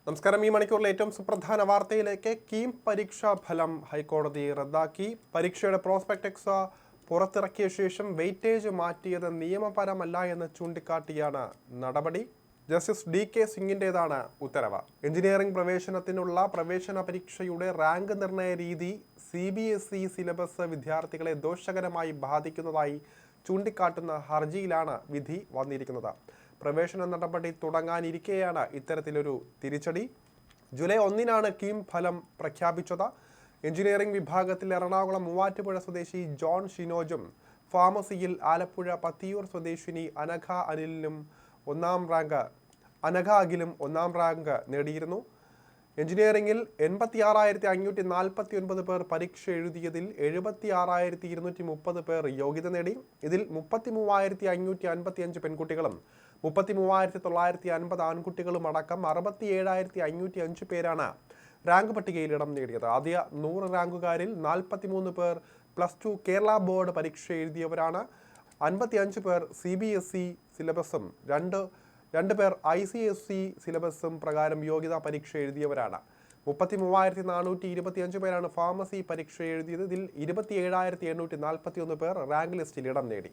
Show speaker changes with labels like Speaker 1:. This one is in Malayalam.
Speaker 1: നമസ്കാരം. ഈ മണിക്കൂറിലെ ഏറ്റവും സുപ്രധാന വാർത്തയിലേക്ക്. കീം പരീക്ഷാ ഫലം ഹൈക്കോടതി റദ്ദാക്കി. പരീക്ഷയുടെ പ്രോസ്പെക്ടക്സ് പുറത്തിറക്കിയ ശേഷം വെയിറ്റേജ് മാറ്റിയത് നിയമപരമല്ല എന്ന് ചൂണ്ടിക്കാട്ടിയാണ് നടപടി. ജസ്റ്റിസ് DK സിംഗിൻ്റെതാണ് ഉത്തരവ്. എഞ്ചിനീയറിംഗ് പ്രവേശനത്തിനുള്ള പ്രവേശന പരീക്ഷയുടെ റാങ്ക് നിർണയ രീതി CBSE സിലബസ് വിദ്യാർത്ഥികളെ ദോഷകരമായി ബാധിക്കുന്നതായി ചൂണ്ടിക്കാട്ടുന്ന ഹർജിയിലാണ് വിധി വന്നിരിക്കുന്നത്. പ്രവേശന നടപടി തുടങ്ങാനിരിക്കെയാണ് ഇത്തരത്തിലൊരു തിരിച്ചടി. ജൂലൈ 1 കീം ഫലം പ്രഖ്യാപിച്ചത്. എഞ്ചിനീയറിംഗ് വിഭാഗത്തിൽ എറണാകുളം മൂവാറ്റുപുഴ സ്വദേശി ജോൺ ഷിനോജും ഫാർമസിയിൽ ആലപ്പുഴ പത്തിയൂർ സ്വദേശിനി അനഘ അഖിലും ഒന്നാം റാങ്ക് നേടിയിരുന്നു. എഞ്ചിനീയറിംഗിൽ 86,549 പേർ പരീക്ഷ എഴുതിയതിൽ 76,230 പേർ യോഗ്യത നേടി. ഇതിൽ 33,555 പെൺകുട്ടികളും 33,950 ആൺകുട്ടികളും അടക്കം 67,505 പേരാണ് റാങ്ക് പട്ടികയിൽ ഇടം നേടിയത്. ആദ്യ 100 റാങ്കുകാരിൽ 43 പേർ +2 കേരള ബോർഡ് പരീക്ഷ എഴുതിയവരാണ്. 55 പേർ CBSE സിലബസും 2 പേർ ICSE സിലബസും പ്രകാരം യോഗ്യതാ പരീക്ഷ എഴുതിയവരാണ്. 33,425 പേരാണ് ഫാർമസി പരീക്ഷ എഴുതിയത്. ഇതിൽ 27,841 പേർ റാങ്ക് ലിസ്റ്റിൽ ഇടം നേടി.